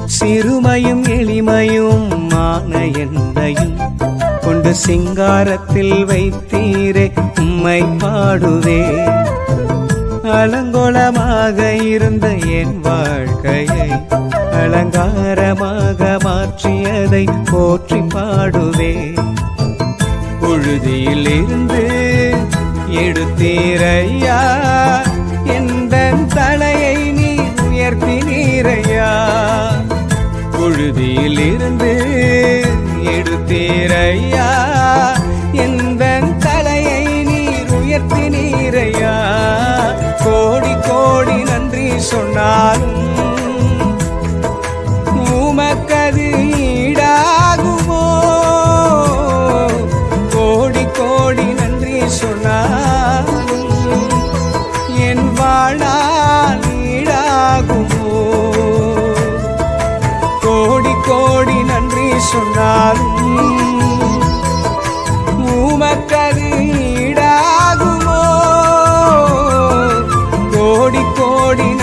சிறுமையும் எளிமையும் மான என்னையும் கொண்டு சிங்காரத்தில் வைத்தீரே உம்மை பாடுவே. அலங்கோலமாக இருந்த என் வாழ்க்கையை அலங்காரமாக மாற்றியதை போற்றி பாடுவே. புழுதியில் இருந்து எடுத்தீரையா, எந்தன் தலையை நீ உயர்த்தினீரையா. புழுதியில் இருந்து எடுத்தீரையா, எந்தன் தலையை நீர் உயர்த்தினீரையா. கோடி கோடி நன்றி சொன்னாலும் உமக்கது ஈடாகுமோ. கோடி கோடி நன்றி சொன்னாலும் என் வாழ்நாள் ஈடாகுமோ. கோடி கோடி நன்றி சொன்னாலும்